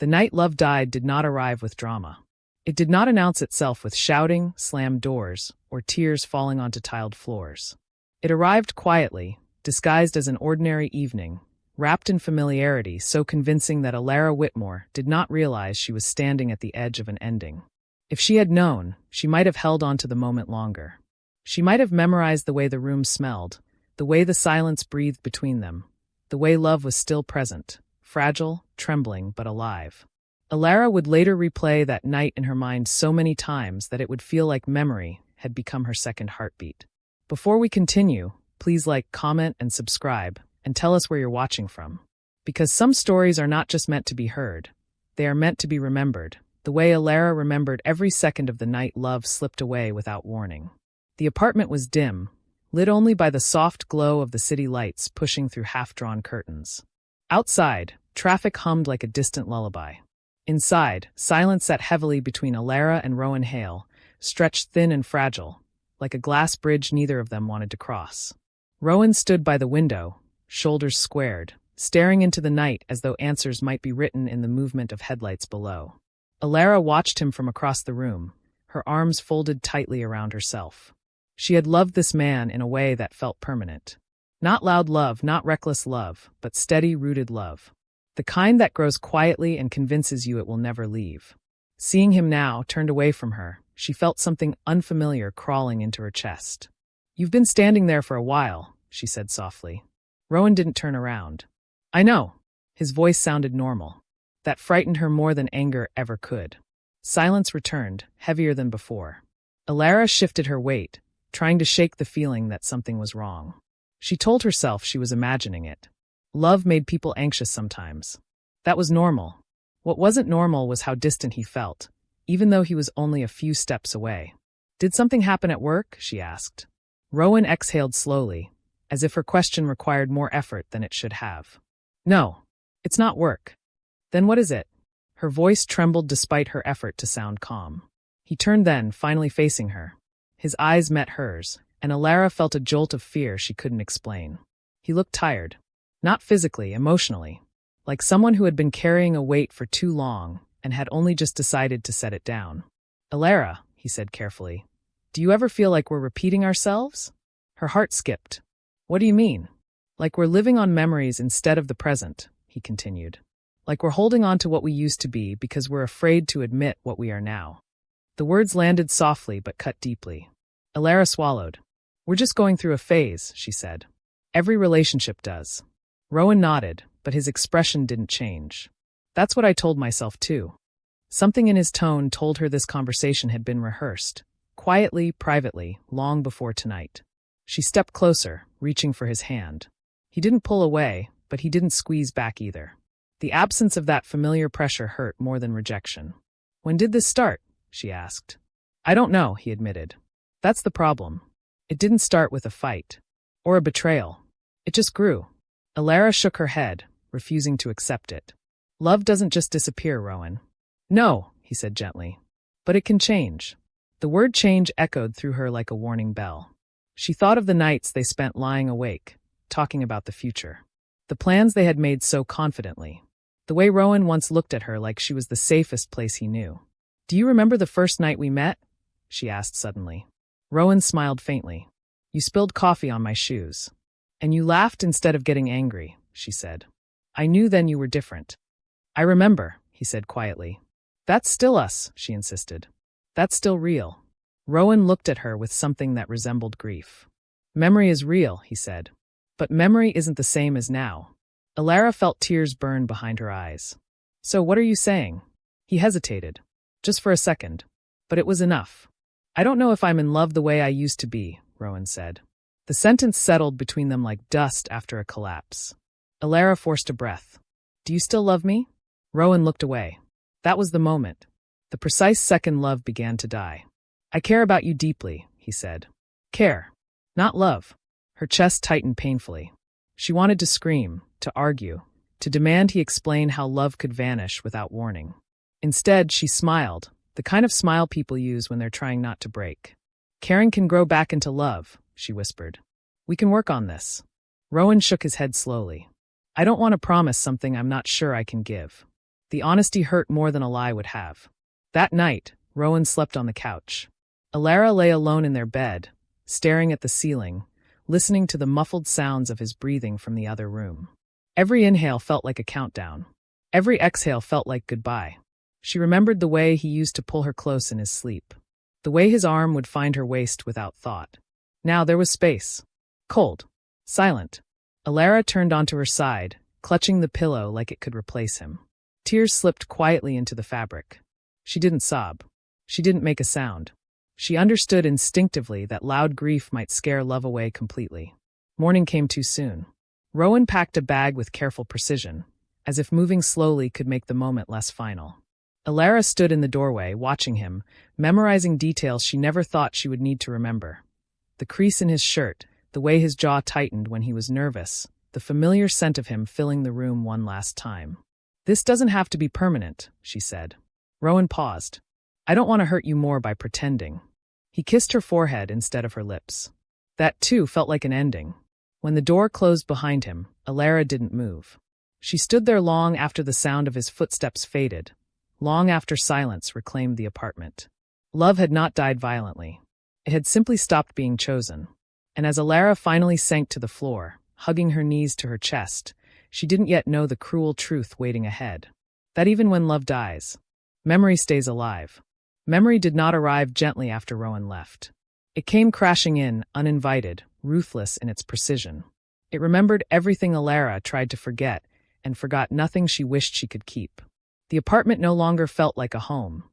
The night love died did not arrive with drama. It did not announce itself with shouting, slammed doors, or tears falling onto tiled floors. It arrived quietly, disguised as an ordinary evening, wrapped in familiarity so convincing that Alara Whitmore did not realize she was standing at the edge of an ending. If she had known, she might have held on to the moment longer. She might have memorized the way the room smelled, the way the silence breathed between them, the way love was still present, fragile, trembling, but alive. Alara would later replay that night in her mind so many times that it would feel like memory had become her second heartbeat. Before we continue, please like, comment, and subscribe, and tell us where you're watching from. Because some stories are not just meant to be heard, they are meant to be remembered, the way Alara remembered every second of the night love slipped away without warning. The apartment was dim, lit only by the soft glow of the city lights pushing through half-drawn curtains. Outside, traffic hummed like a distant lullaby. Inside, silence sat heavily between Alara and Rowan Hale, stretched thin and fragile, like a glass bridge neither of them wanted to cross. Rowan stood by the window, shoulders squared, staring into the night as though answers might be written in the movement of headlights below. Alara watched him from across the room, her arms folded tightly around herself. She had loved this man in a way that felt permanent. Not loud love, not reckless love, but steady, rooted love. The kind that grows quietly and convinces you it will never leave. Seeing him now, turned away from her, she felt something unfamiliar crawling into her chest. "You've been standing there for a while," she said softly. Rowan didn't turn around. "I know." His voice sounded normal. That frightened her more than anger ever could. Silence returned, heavier than before. Alara shifted her weight, trying to shake the feeling that something was wrong. She told herself she was imagining it. Love made people anxious sometimes. That was normal. What wasn't normal was how distant he felt, even though he was only a few steps away. "Did something happen at work?" she asked. Rowan exhaled slowly, as if her question required more effort than it should have. "No, it's not work." "Then what is it?" Her voice trembled despite her effort to sound calm. He turned then, finally facing her. His eyes met hers, and Alara felt a jolt of fear she couldn't explain. He looked tired. Not physically, emotionally. Like someone who had been carrying a weight for too long and had only just decided to set it down. "Alara," he said carefully, "do you ever feel like we're repeating ourselves?" Her heart skipped. "What do you mean?" "Like we're living on memories instead of the present," he continued. "Like we're holding on to what we used to be because we're afraid to admit what we are now." The words landed softly but cut deeply. Alara swallowed. "We're just going through a phase," she said. "Every relationship does." Rowan nodded, but his expression didn't change. "That's what I told myself too." Something in his tone told her this conversation had been rehearsed, quietly, privately, long before tonight. She stepped closer, reaching for his hand. He didn't pull away, but he didn't squeeze back either. The absence of that familiar pressure hurt more than rejection. "When did this start?" she asked. "I don't know," he admitted. "That's the problem. It didn't start with a fight. Or a betrayal. It just grew." Alara shook her head, refusing to accept it. "Love doesn't just disappear, Rowan." "No," he said gently. "But it can change." The word change echoed through her like a warning bell. She thought of the nights they spent lying awake, talking about the future. The plans they had made so confidently. The way Rowan once looked at her like she was the safest place he knew. "Do you remember the first night we met?" she asked suddenly. Rowan smiled faintly. "You spilled coffee on my shoes. And you laughed instead of getting angry," she said. "I knew then you were different." "I remember," he said quietly. "That's still us," she insisted. "That's still real." Rowan looked at her with something that resembled grief. "Memory is real," he said. "But memory isn't the same as now." Alara felt tears burn behind her eyes. "So what are you saying?" He hesitated. Just for a second. But it was enough. "I don't know if I'm in love the way I used to be," Rowan said. The sentence settled between them like dust after a collapse. Alara forced a breath. "Do you still love me?" Rowan looked away. That was the moment. The precise second love began to die. "I care about you deeply," he said. "Care. Not love." Her chest tightened painfully. She wanted to scream, to argue, to demand he explain how love could vanish without warning. Instead, she smiled, the kind of smile people use when they're trying not to break. "Caring can grow back into love," she whispered. "We can work on this." Rowan shook his head slowly. "I don't want to promise something I'm not sure I can give." The honesty hurt more than a lie would have. That night, Rowan slept on the couch. Alara lay alone in their bed, staring at the ceiling, listening to the muffled sounds of his breathing from the other room. Every inhale felt like a countdown. Every exhale felt like goodbye. She remembered the way he used to pull her close in his sleep. The way his arm would find her waist without thought. Now there was space. Cold. Silent. Alara turned onto her side, clutching the pillow like it could replace him. Tears slipped quietly into the fabric. She didn't sob. She didn't make a sound. She understood instinctively that loud grief might scare love away completely. Morning came too soon. Rowan packed a bag with careful precision, as if moving slowly could make the moment less final. Alara stood in the doorway, watching him, memorizing details she never thought she would need to remember. The crease in his shirt, the way his jaw tightened when he was nervous, the familiar scent of him filling the room one last time. "This doesn't have to be permanent," she said. Rowan paused. "I don't want to hurt you more by pretending." He kissed her forehead instead of her lips. That, too, felt like an ending. When the door closed behind him, Alara didn't move. She stood there long after the sound of his footsteps faded, long after silence reclaimed the apartment. Love had not died violently. It had simply stopped being chosen. And as Alara finally sank to the floor, hugging her knees to her chest, she didn't yet know the cruel truth waiting ahead. That even when love dies, memory stays alive. Memory did not arrive gently after Rowan left. It came crashing in, uninvited, ruthless in its precision. It remembered everything Alara tried to forget, and forgot nothing she wished she could keep. The apartment no longer felt like a home.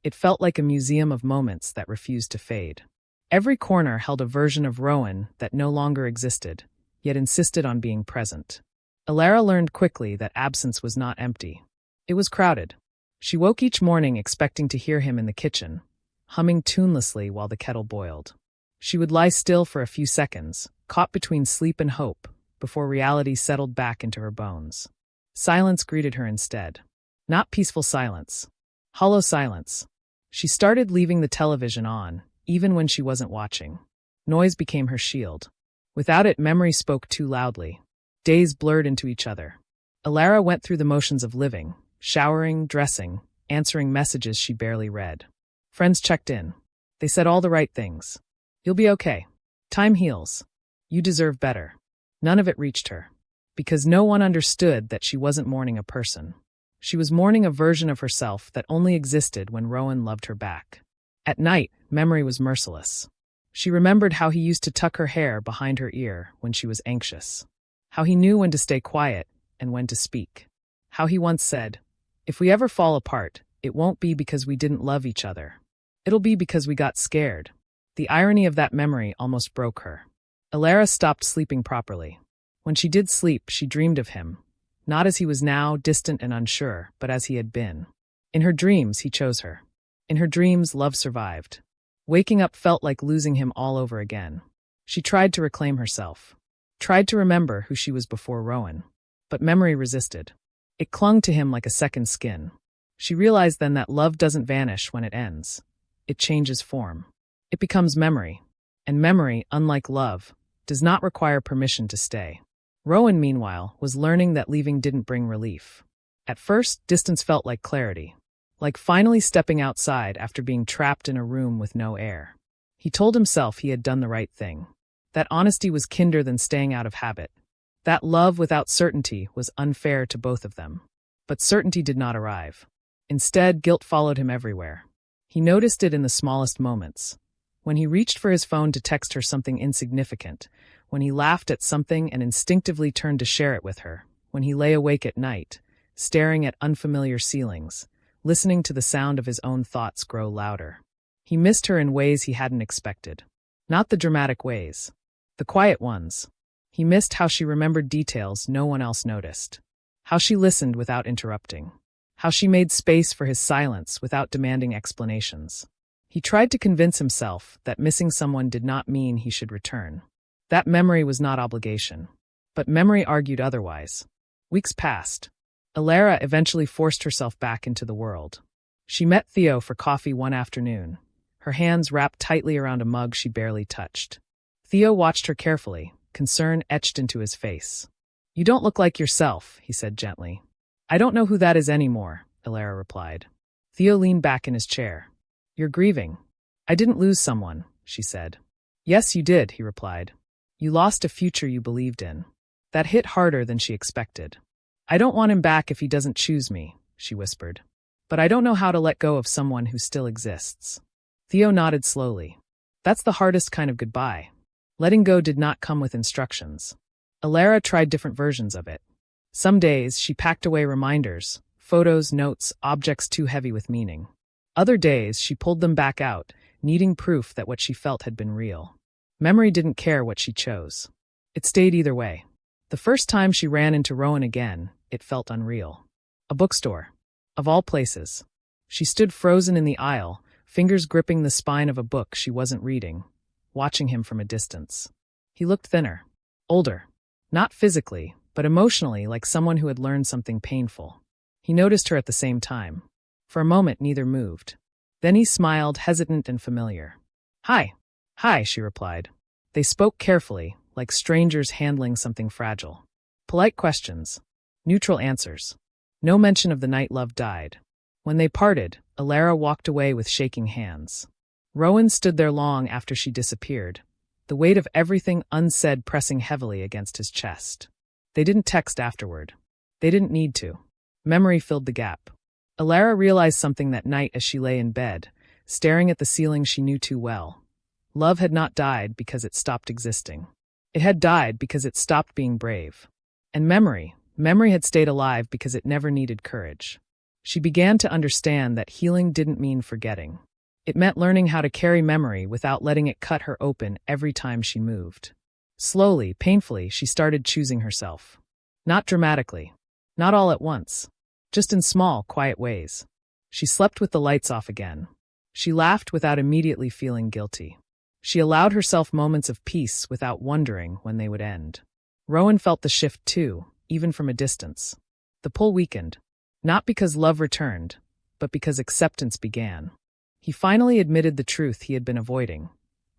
It felt like a museum of moments that refused to fade. Every corner held a version of Rowan that no longer existed, yet insisted on being present. Alara learned quickly that absence was not empty. It was crowded. She woke each morning expecting to hear him in the kitchen, humming tunelessly while the kettle boiled. She would lie still for a few seconds, caught between sleep and hope, before reality settled back into her bones. Silence greeted her instead. Not peaceful silence. Hollow silence. She started leaving the television on, even when she wasn't watching. Noise became her shield. Without it, memory spoke too loudly. Days blurred into each other. Alara went through the motions of living, showering, dressing, answering messages she barely read. Friends checked in. They said all the right things. "You'll be okay. Time heals. You deserve better." None of it reached her. Because no one understood that she wasn't mourning a person. She was mourning a version of herself that only existed when Rowan loved her back. At night, memory was merciless. She remembered how he used to tuck her hair behind her ear when she was anxious. How he knew when to stay quiet and when to speak. How he once said, "If we ever fall apart, it won't be because we didn't love each other. It'll be because we got scared." The irony of that memory almost broke her. Alara stopped sleeping properly. When she did sleep, she dreamed of him, not as he was now, distant and unsure, but as he had been. In her dreams, he chose her. In her dreams, love survived. Waking up felt like losing him all over again. She tried to reclaim herself. Tried to remember who she was before Rowan. But memory resisted. It clung to him like a second skin. She realized then that love doesn't vanish when it ends. It changes form. It becomes memory. And memory, unlike love, does not require permission to stay. Rowan, meanwhile, was learning that leaving didn't bring relief. At first, distance felt like clarity. Like finally stepping outside after being trapped in a room with no air. He told himself he had done the right thing. That honesty was kinder than staying out of habit. That love without certainty was unfair to both of them. But certainty did not arrive. Instead, guilt followed him everywhere. He noticed it in the smallest moments. When he reached for his phone to text her something insignificant, when he laughed at something and instinctively turned to share it with her, when he lay awake at night, staring at unfamiliar ceilings, listening to the sound of his own thoughts grow louder. He missed her in ways he hadn't expected. Not the dramatic ways. The quiet ones. He missed how she remembered details no one else noticed. How she listened without interrupting. How she made space for his silence without demanding explanations. He tried to convince himself that missing someone did not mean he should return. That memory was not obligation. But memory argued otherwise. Weeks passed. Alara eventually forced herself back into the world. She met Theo for coffee one afternoon, her hands wrapped tightly around a mug she barely touched. Theo watched her carefully, concern etched into his face. "You don't look like yourself," he said gently. "I don't know who that is anymore, Alara replied. Theo leaned back in his chair. You're grieving. I didn't lose someone, she said. Yes, you did, he replied. You lost a future you believed in. That hit harder than she expected. I don't want him back if he doesn't choose me, she whispered. But I don't know how to let go of someone who still exists. Theo nodded slowly. That's the hardest kind of goodbye. Letting go did not come with instructions. Alara tried different versions of it. Some days, she packed away reminders, photos, notes, objects too heavy with meaning. Other days, she pulled them back out, needing proof that what she felt had been real. Memory didn't care what she chose. It stayed either way. The first time she ran into Rowan again, it felt unreal. A bookstore. Of all places. She stood frozen in the aisle, fingers gripping the spine of a book she wasn't reading, watching him from a distance. He looked thinner. Older. Not physically, but emotionally, like someone who had learned something painful. He noticed her at the same time. For a moment, neither moved. Then he smiled, hesitant and familiar. Hi. Hi, she replied. They spoke carefully, like strangers handling something fragile. Polite questions. Neutral answers. No mention of the night love died. When they parted, Alara walked away with shaking hands. Rowan stood there long after she disappeared, the weight of everything unsaid pressing heavily against his chest. They didn't text afterward. They didn't need to. Memory filled the gap. Alara realized something that night as she lay in bed, staring at the ceiling she knew too well. Love had not died because it stopped existing. It had died because it stopped being brave. And memory had stayed alive because it never needed courage. She began to understand that healing didn't mean forgetting. It meant learning how to carry memory without letting it cut her open every time she moved. Slowly, painfully, she started choosing herself. Not dramatically. Not all at once. Just in small, quiet ways. She slept with the lights off again. She laughed without immediately feeling guilty. She allowed herself moments of peace without wondering when they would end. Rowan felt the shift too, even from a distance. The pull weakened. Not because love returned, but because acceptance began. He finally admitted the truth he had been avoiding.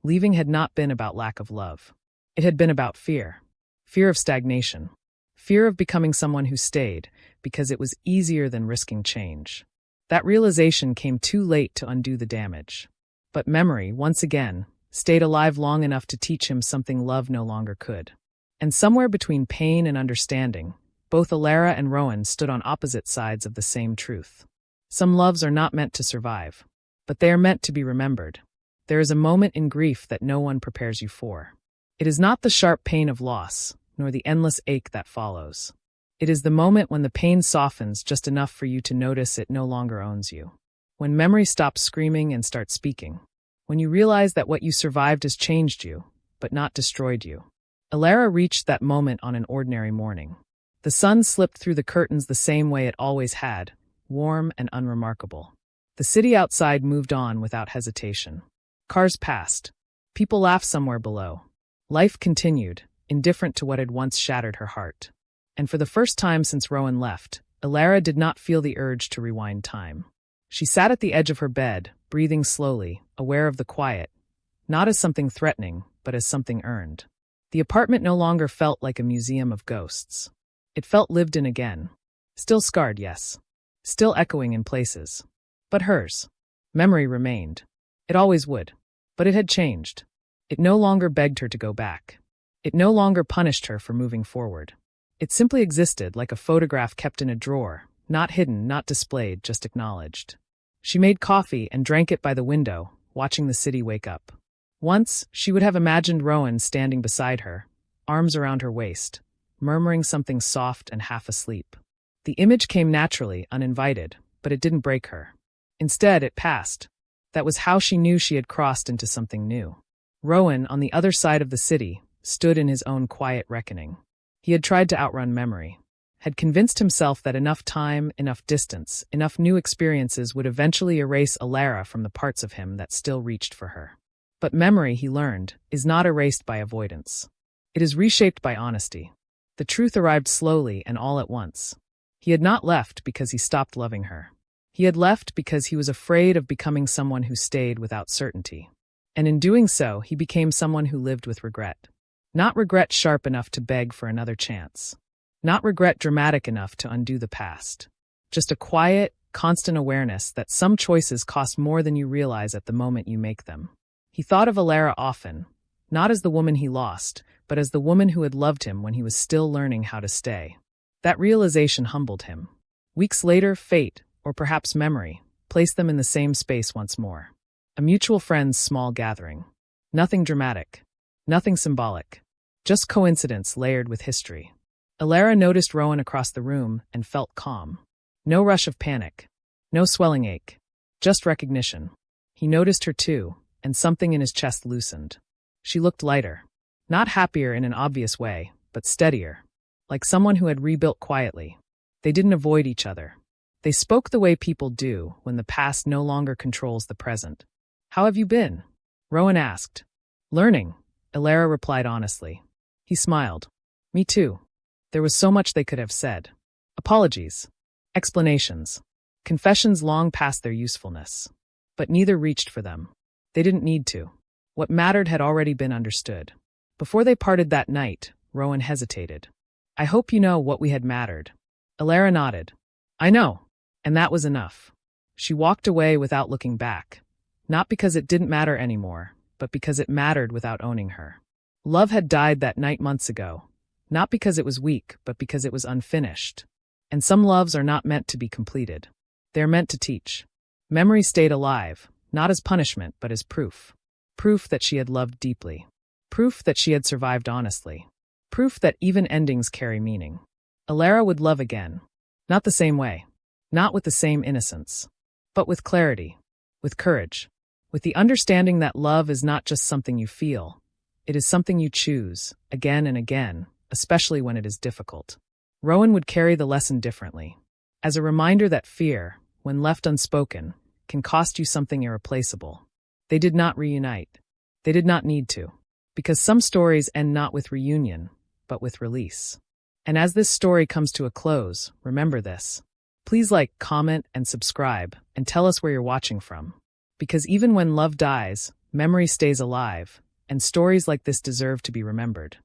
Leaving had not been about lack of love. It had been about fear. Fear of stagnation. Fear of becoming someone who stayed, because it was easier than risking change. That realization came too late to undo the damage. But memory, once again, stayed alive long enough to teach him something love no longer could. And somewhere between pain and understanding, both Alara and Rowan stood on opposite sides of the same truth. Some loves are not meant to survive, but they are meant to be remembered. There is a moment in grief that no one prepares you for. It is not the sharp pain of loss, nor the endless ache that follows. It is the moment when the pain softens just enough for you to notice it no longer owns you. When memory stops screaming and starts speaking. When you realize that what you survived has changed you, but not destroyed you. Alara reached that moment on an ordinary morning. The sun slipped through the curtains the same way it always had, warm and unremarkable. The city outside moved on without hesitation. Cars passed. People laughed somewhere below. Life continued, indifferent to what had once shattered her heart. And for the first time since Rowan left, Alara did not feel the urge to rewind time. She sat at the edge of her bed, breathing slowly, aware of the quiet, not as something threatening, but as something earned. The apartment no longer felt like a museum of ghosts. It felt lived in again. Still scarred, yes. Still echoing in places. But hers. Memory remained. It always would. But it had changed. It no longer begged her to go back. It no longer punished her for moving forward. It simply existed like a photograph kept in a drawer, not hidden, not displayed, just acknowledged. She made coffee and drank it by the window, watching the city wake up. Once, she would have imagined Rowan standing beside her, arms around her waist, murmuring something soft and half asleep. The image came naturally, uninvited, but it didn't break her. Instead, it passed. That was how she knew she had crossed into something new. Rowan, on the other side of the city, stood in his own quiet reckoning. He had tried to outrun memory, had convinced himself that enough time, enough distance, enough new experiences would eventually erase Alara from the parts of him that still reached for her. But memory, he learned, is not erased by avoidance. It is reshaped by honesty. The truth arrived slowly and all at once. He had not left because he stopped loving her. He had left because he was afraid of becoming someone who stayed without certainty. And in doing so, he became someone who lived with regret. Not regret sharp enough to beg for another chance. Not regret dramatic enough to undo the past. Just a quiet, constant awareness that some choices cost more than you realize at the moment you make them. He thought of Alara often, not as the woman he lost, but as the woman who had loved him when he was still learning how to stay. That realization humbled him. Weeks later, fate, or perhaps memory, placed them in the same space once more. A mutual friend's small gathering. Nothing dramatic. Nothing symbolic. Just coincidence layered with history. Alara noticed Rowan across the room and felt calm. No rush of panic. No swelling ache. Just recognition. He noticed her too, and something in his chest loosened. She looked lighter. Not happier in an obvious way, but steadier. Like someone who had rebuilt quietly. They didn't avoid each other. They spoke the way people do when the past no longer controls the present. "How have you been?" Rowan asked. "Learning," Alara replied honestly. He smiled. "Me too." There was so much they could have said. Apologies. Explanations. Confessions long past their usefulness. But neither reached for them. They didn't need to. What mattered had already been understood. Before they parted that night, Rowan hesitated. "I hope you know what we had mattered." Alara nodded. "I know." And that was enough. She walked away without looking back. Not because it didn't matter anymore, but because it mattered without owning her. Love had died that night months ago. Not because it was weak, but because it was unfinished. And some loves are not meant to be completed. They're meant to teach. Memory stayed alive, not as punishment, but as proof. Proof that she had loved deeply. Proof that she had survived honestly. Proof that even endings carry meaning. Alara would love again. Not the same way. Not with the same innocence. But with clarity. With courage. With the understanding that love is not just something you feel. It is something you choose, again and again, especially when it is difficult. Rowan would carry the lesson differently. As a reminder that fear, when left unspoken, can cost you something irreplaceable. They did not reunite. They did not need to. Because some stories end not with reunion, but with release. And as this story comes to a close, remember this. Please like, comment, and subscribe, and tell us where you're watching from. Because even when love dies, memory stays alive, and stories like this deserve to be remembered.